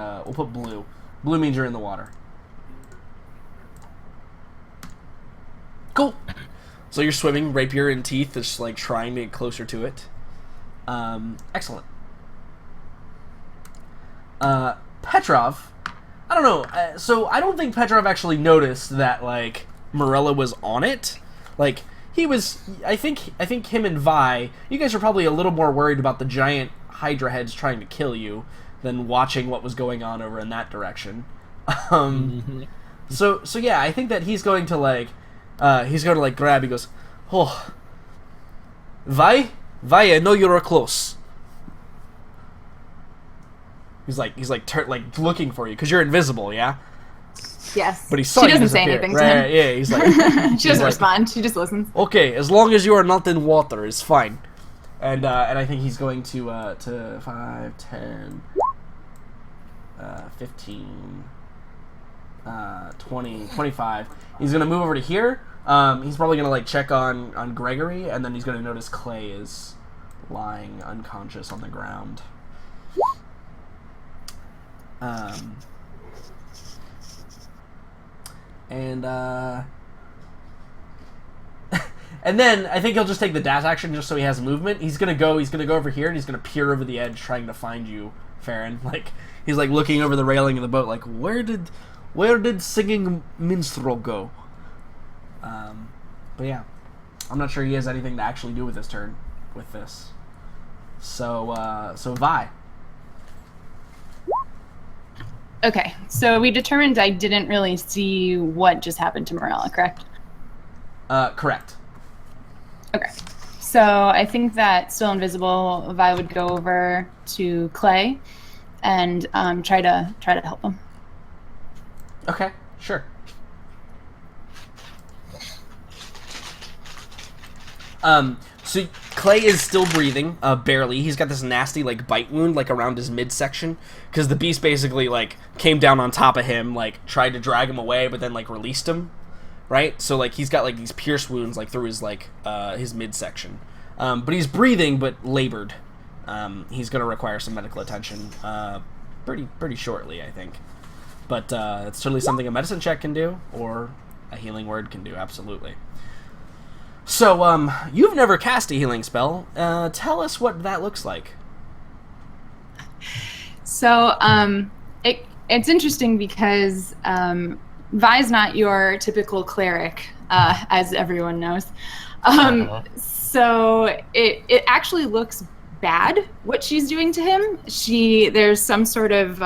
A: blue. Blue means you're in the water. Cool. So you're swimming, rapier in teeth, just trying to get closer to it. Excellent. Petrov, I don't know. So I don't think Petrov actually noticed that Morella was on it, like he was. I think him and Vi, you guys are probably a little more worried about the giant Hydra heads trying to kill you than watching what was going on over in that direction. So yeah, I think that he's going to grab. He goes, oh, Vi, I know you're close. He's looking for you because you're invisible, yeah.
B: Yes.
A: But he saw
B: she
A: you
B: doesn't say
A: disappear.
B: anything to
A: Right,
B: him.
A: yeah, he's like
B: She doesn't respond. She just listens.
A: okay, as long as you are not in water, it's fine. And I think he's going to 5, 10, 15, 20, 25. He's gonna move over to here. He's probably gonna like check on Gregory, and then he's gonna notice Clay is lying unconscious on the ground. And then I think he'll just take the dash action just so he has movement. He's gonna go over here and he's gonna peer over the edge trying to find you, Farron. Like he's like looking over the railing of the boat, like where did singing minstrel go? But yeah, I'm not sure he has anything to actually do with his turn with this. So Vi.
B: Okay, so we determined I didn't really see what just happened to Morella, correct?
A: Correct.
B: Okay. So I think that still invisible, Vi would go over to Clay and try to help him.
A: Okay, sure. So Clay is still breathing, barely. He's got this nasty, like, bite wound, like, around his midsection, because the beast basically, like, came down on top of him, like, tried to drag him away, but then, like, released him, right? So, like, he's got, like, these pierce wounds, like, through his, like, his midsection. But he's breathing, but labored. He's gonna require some medical attention, pretty shortly, I think. But, it's certainly something a medicine check can do, or a healing word can do, absolutely. So, you've never cast a healing spell. Tell us what that looks like.
B: So, it's interesting because Vi's not your typical cleric, as everyone knows. So it actually looks bad what she's doing to him. There's some sort of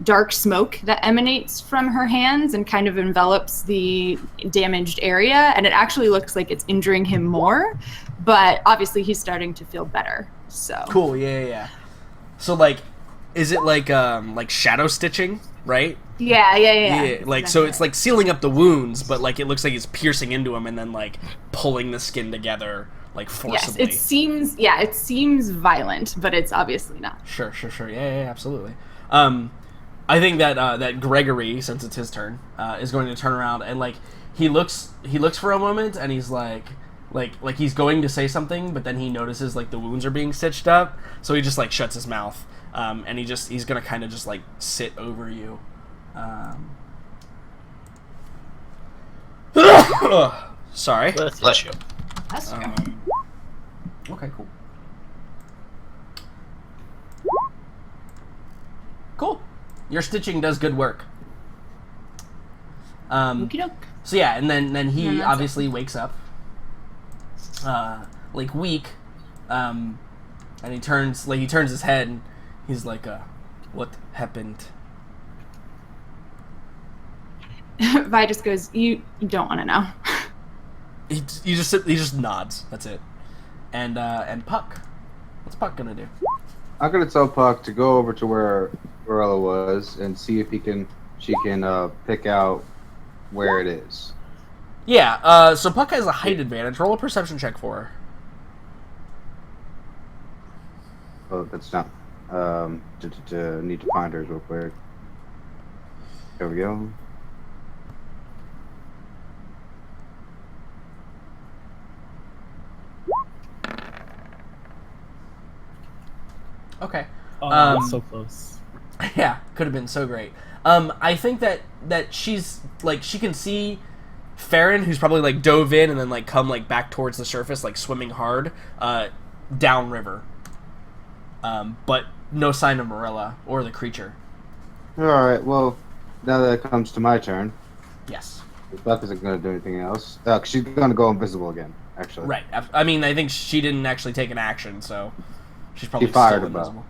B: dark smoke that emanates from her hands and kind of envelops the damaged area, and it actually looks like it's injuring him more, but obviously he's starting to feel better. So
A: cool. Yeah. So like, is it like shadow stitching, right?
B: Yeah.
A: Like, so it's like sealing up the wounds, but like it looks like it's piercing into him and then like pulling the skin together, like forcibly.
B: Yes, it seems violent, but it's obviously not.
A: Sure. Yeah, absolutely. I think that Gregory, since it's his turn, is going to turn around and like he looks for a moment and he's like he's going to say something, but then he notices like the wounds are being stitched up, so he just like shuts his mouth, and he's gonna kind of just like sit over you. Sorry.
E: Bless you.
B: That's true.
A: Okay, cool. Your stitching does good work.
B: Okey-doke.
A: So yeah, and then he
B: that's
A: obviously wakes up, like weak, and he turns his head, and he's like, "What happened?"
B: Vi just goes, "You don't want to know."
A: He just nods. That's it. And Puck, what's Puck gonna do?
D: I'm gonna tell Puck to go over to where Morella was and see if she can pick out where it is.
A: Yeah. So Puck has a height advantage. Roll a perception check for her.
D: Oh, that's not. Need to find hers real quick. There we go.
A: Okay.
C: Oh, that's so close.
A: Yeah, could have been so great. I think that she's like she can see Farron, who's probably like dove in and then like come like back towards the surface, like swimming hard, downriver. But no sign of Morella or the creature.
D: All right. Well, now that it comes to my turn.
A: Yes.
D: Buck isn't going to do anything else. She's going to go invisible again, actually.
A: Right. I mean, I think she didn't actually take an action, so she's probably
D: She fired
A: still
D: a bow.
A: invisible.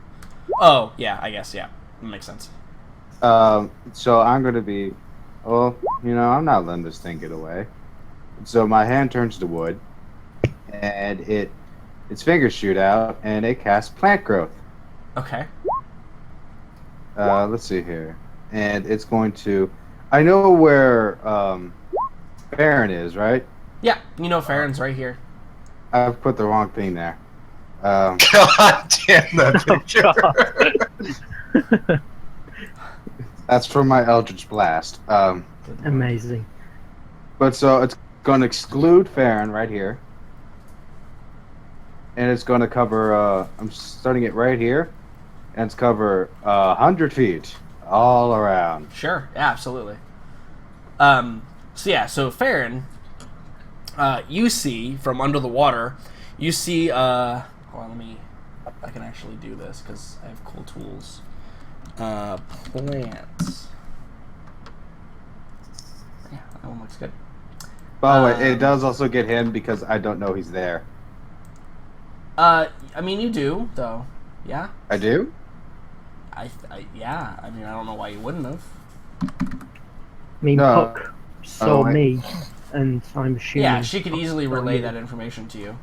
A: Oh, yeah, I guess, yeah. That makes sense.
D: So I'm going to be, well, I'm not letting this thing get away. So my hand turns to wood, and its fingers shoot out, and it casts plant growth.
A: Okay.
D: Let's see here. And it's going to, I know where Farron is, right?
A: Yeah, Farron's right here.
D: I've put the wrong thing there.
E: God damn that picture.
D: That's from my Eldritch Blast.
G: Amazing.
D: But so it's going to exclude Farron right here. And it's going to cover, I'm starting it right here. And it's cover 100 feet all around.
A: Sure, yeah, absolutely. So Farron, you see from under the water, you see, hold on, I can actually do this because I have cool tools. Plants. Yeah, that one looks good.
D: By the way, it does also get him because I don't know he's there.
A: I mean, you do, though. Yeah?
D: I do?
A: Yeah. I mean, I don't know why you wouldn't have.
G: I mean,
D: No.
G: Puck saw
D: wait.
G: me, and I'm assuming.
A: Yeah, she could easily
G: Puck saw
A: relay
G: you.
A: that information to you.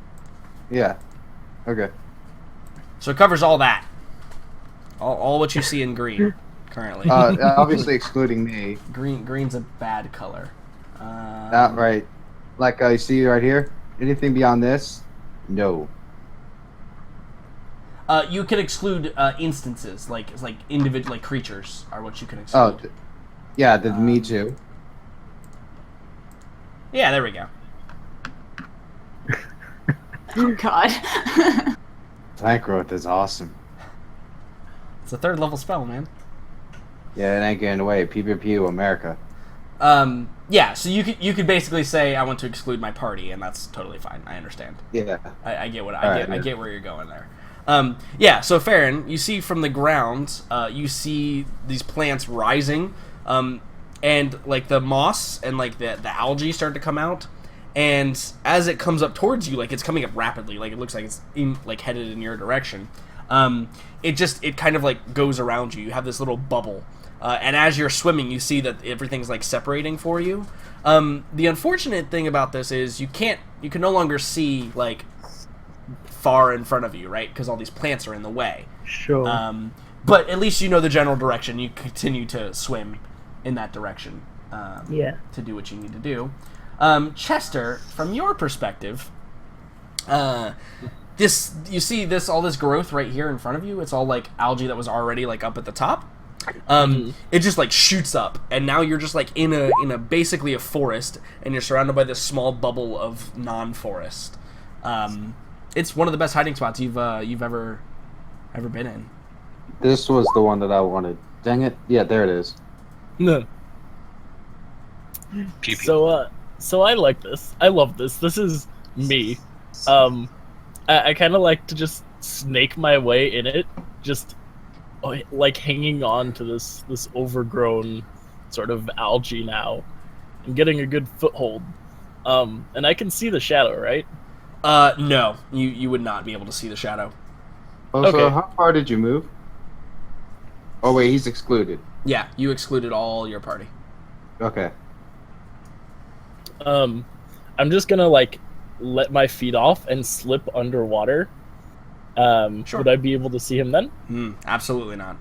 D: Yeah. Okay.
A: So it covers all that. All what you see in green, currently.
D: Obviously excluding me.
A: Green's a bad color.
D: Right. Like you see right here? Anything beyond this? No.
A: You can exclude instances, like individual, like creatures are what you can
D: Oh,
A: exclude.
D: yeah, me too.
A: Yeah, there we go.
B: Oh God.
D: Plant growth is awesome.
A: It's a 3rd level spell, man.
D: Yeah, it ain't getting away. Pew pew pew, America.
A: Yeah, so you could basically say I want to exclude my party, and that's totally fine. I understand.
D: Yeah.
A: I get what
D: All right,
A: I get where you're going there. Yeah, so Farron, you see from the ground, you see these plants rising, and like the moss and like the algae start to come out, and as it comes up towards you, like it's coming up rapidly, like it looks like it's headed in your direction. It kind of like goes around you. You have this little bubble. And as you're swimming, you see that everything's like separating for you. The unfortunate thing about this is you can no longer see like far in front of you, right? Because all these plants are in the way.
G: Sure.
A: But at least you know the general direction. You continue to swim in that direction.
G: Yeah.
A: To do what you need to do. Chester, from your perspective, you see all this growth right here in front of you. It's all like algae that was already like up at the top. It just like shoots up, and now you're just like in a basically a forest, and you're surrounded by this small bubble of non-forest. It's one of the best hiding spots you've ever been in.
D: This was the one that I wanted. Dang it. Yeah, there it is.
C: No.
E: Pew pew.
C: So I like this. I love this. This is me. I kind of like to just snake my way in it, just like hanging on to this overgrown sort of algae now, and getting a good foothold. And I can see the shadow, right?
A: No, you would not be able to see the shadow.
D: Oh, so
C: Okay.
D: how far did you move? Oh, wait, he's excluded.
A: Yeah, you excluded all your party.
D: Okay.
C: I'm just gonna like let my feet off and slip underwater.
A: Sure.
C: Would I be able to see him then?
A: Absolutely not.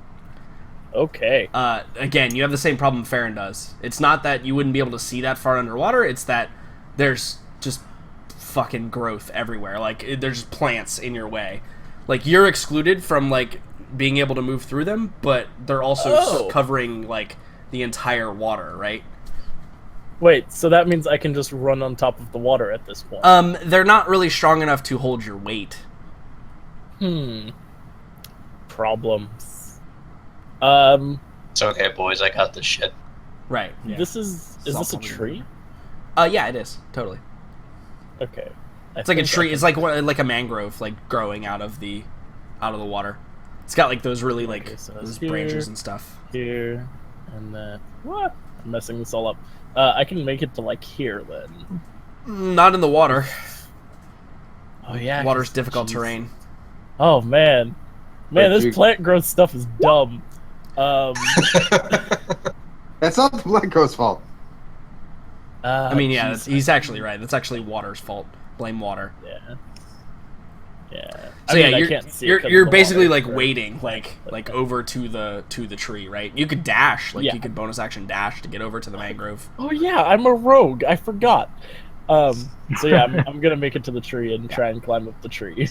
C: Okay.
A: Again, you have the same problem Farron does. It's not that you wouldn't be able to see that far underwater, it's that there's just fucking growth everywhere. Like, there's just plants in your way. Like, you're excluded from, like, being able to move through them, but they're also covering, like, the entire water, right?
C: Wait, so that means I can just run on top of the water at this point?
A: They're not really strong enough to hold your weight.
C: Problems.
E: It's okay, boys. I got this shit.
A: Right. Yeah.
C: Is this a
A: Something.
C: tree?
A: Yeah, it is. Totally.
C: Okay.
A: It's like a tree. It's like a mangrove, like growing out of the water. It's got like those really like
C: Okay, so
A: those
C: here.
A: branches and stuff.
C: Here, And then what? I'm messing this all up. I can make it to like here then.
A: Not in the water.
C: Oh yeah,
A: Water's
C: 'cause-
A: difficult
C: jeez.
A: terrain.
C: Oh man,
D: But
C: this
D: you-
C: plant growth stuff is dumb.
D: That's not the plant growth's fault.
A: I mean, yeah,
C: jeez.
A: he's actually right. That's actually water's fault. Blame water.
C: Yeah. Yeah.
A: So
C: I mean,
A: yeah,
C: I can't see it 'cause of
A: you're
C: the
A: basically
C: water,
A: like
C: right?
A: waiting, like over to the tree, right? You could dash, like
C: Yeah.
A: you could bonus action dash to get over to the mangrove.
C: Oh yeah, I'm a rogue. I forgot. So yeah, I'm gonna make it to the tree and try and climb up the tree.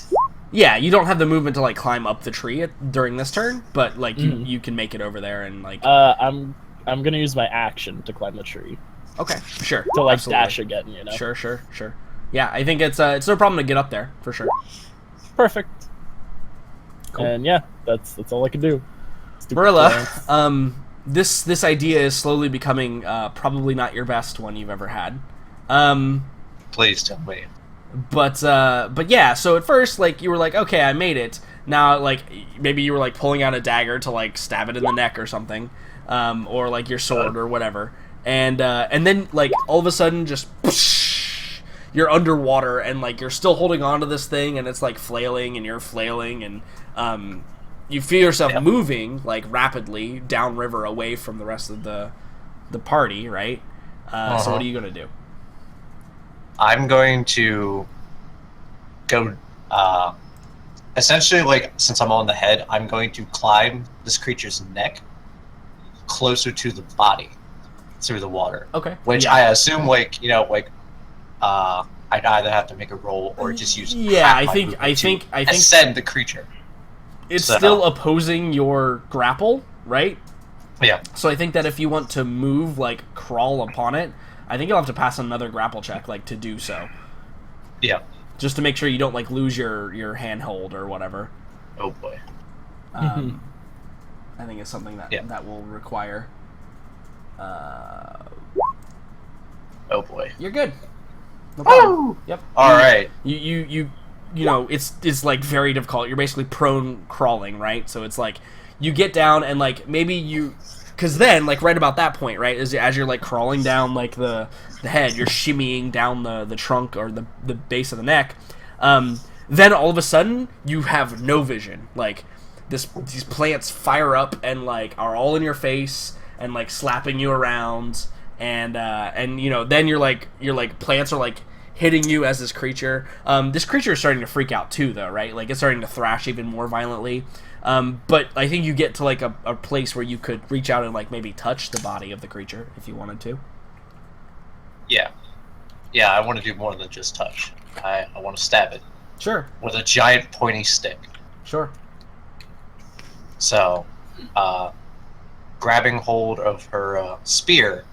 A: Yeah, you don't have the movement to like climb up the tree during this turn, but like
C: Mhm.
A: you can make it over there and like
C: I'm gonna use my action to climb the tree
A: okay, sure,
C: to like
A: absolutely.
C: dash again. You know.
A: Sure. Yeah, I think it's no problem to get up there for sure.
C: Perfect.
A: Cool.
C: And yeah, that's all I can do. Stupid
A: Marilla,
C: plants.
A: this idea is slowly becoming probably not your best one you've ever had.
E: Please tell me.
A: But yeah, so at first like you were like, okay, I made it. Now like maybe you were like pulling out a dagger to like stab it in the neck or something, or like your sword or whatever, and then like all of a sudden just you're underwater and like you're still holding on to this thing and it's like flailing and you're flailing and you feel yourself moving like rapidly downriver away from the rest of the party, right? So what are you gonna do?
E: I'm going to go, essentially, like, since I'm on the head, I'm going to climb this creature's neck closer to the body through the water.
A: Okay.
E: Which
A: Yeah.
E: I assume, like, I'd either have to make a roll or just use
A: Yeah,
E: half
A: I
E: my
A: think
E: movement to ascend the creature.
A: it's
E: so-
A: still opposing your grapple, right?
E: Yeah.
A: So I think that if you want to move, like, crawl upon it, I think you'll have to pass another grapple check, like, to do so.
E: Yeah.
A: Just to make sure you don't, like, lose your handhold or whatever.
E: Oh boy.
A: I think it's something that,
E: Yeah.
A: that will require...
E: Oh boy.
A: You're good. No problem. Yep.
E: All right.
A: You know, it's like very difficult. You're basically prone crawling, right? So it's like you get down and like maybe you, because then like right about that point, right, as you're like crawling down like the head, you're shimmying down the trunk or the base of the neck. Then all of a sudden you have no vision. Like these plants fire up and like are all in your face and like slapping you around. And you know, then you're like plants are like hitting you as this creature. This creature is starting to freak out too, though, right? Like it's starting to thrash even more violently. But I think you get to like a place where you could reach out and like maybe touch the body of the creature if you wanted to.
E: Yeah. Yeah, I want to do more than just touch. I want to stab it
A: Sure,
E: with a giant pointy stick.
A: sure.
E: So, grabbing hold of her spear,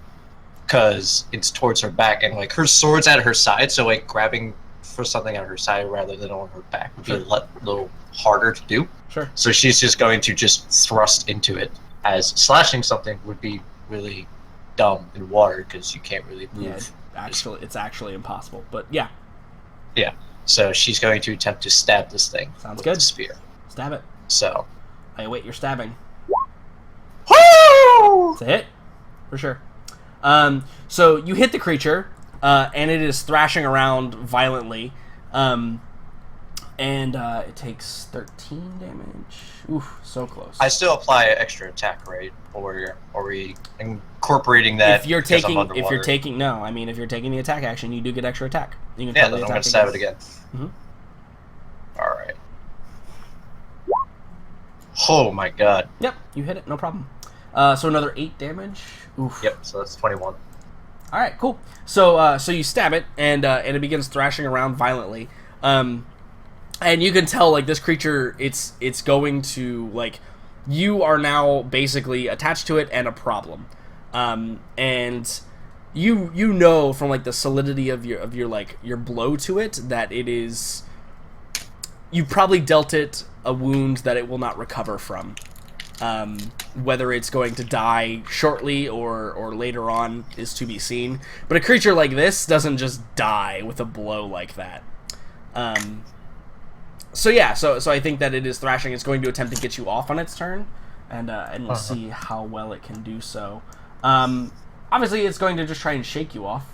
E: because it's towards her back, and like her sword's at her side, so like grabbing for something at her side rather than on her back would be a little harder to do.
A: Sure.
E: So she's just going to just thrust into it, as slashing something would be really dumb in water because you can't really move.
A: Yeah, it's actually impossible. But yeah,
E: Yeah. So she's going to attempt to stab this thing
A: Sounds
E: with
A: good.
E: the spear.
A: stab it.
E: So.
A: I await your stabbing.
E: Woo!
A: It's a hit, for sure. So you hit the creature, and it is thrashing around violently, and it takes 13 damage. Oof, so close.
E: I still apply an extra attack, right? Or are we incorporating that?
A: If you're
E: because I'm
A: taking,
E: underwater?
A: no, I mean, if you're taking the attack action, you do get extra attack. You can
E: Yeah,
A: totally
E: then I'm
A: attack
E: gonna stab it again.
A: Mhm.
E: All right. Oh my god.
A: Yep, you hit it, no problem. So another 8 damage. Oof.
E: Yep. So that's 21.
A: All right, cool. So so you stab it, and it begins thrashing around violently. And you can tell like this creature, it's going to like, you are now basically attached to it and a problem. And you know from like the solidity of your like your blow to it that it is, you probably dealt it a wound that it will not recover from. Whether it's going to die shortly or later on is to be seen. But a creature like this doesn't just die with a blow like that. So yeah, so I think that it is thrashing. It's going to attempt to get you off on its turn, and we'll see how well it can do so. Obviously, it's going to just try and shake you off.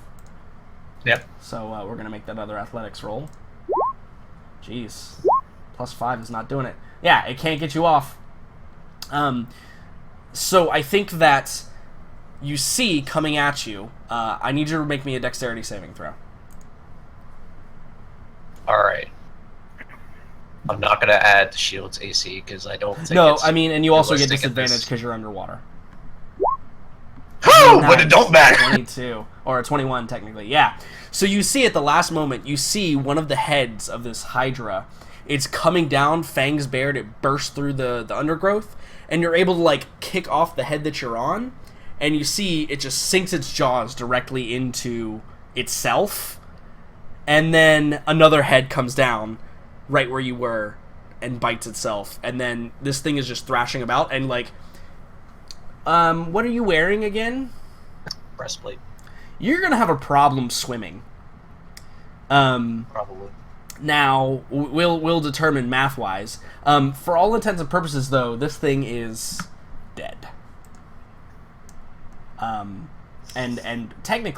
E: Yep.
A: So we're going to make that other athletics roll. Jeez. +5 is not doing it. Yeah, it can't get you off. So I think that you see coming at you. I need you to make me a dexterity saving throw.
E: All right. I'm not going to add the shield's AC because I don't think
A: No,
E: it's
A: I mean, and you also get
E: realistic at
A: disadvantage
E: this.
A: because you're underwater.
E: Oh, but it don't matter.
A: 22 or 21 technically. Yeah. So you see at the last moment, you see one of the heads of this hydra. It's coming down, fangs bared. It bursts through the undergrowth, and you're able to like kick off the head that you're on, and you see it just sinks its jaws directly into itself, and then another head comes down right where you were and bites itself, and then this thing is just thrashing about and like. What are you wearing again?
E: Breastplate.
A: You're gonna have a problem swimming.
E: Probably.
A: Now we'll determine math-wise. For all intents and purposes, though, this thing is dead. And technically.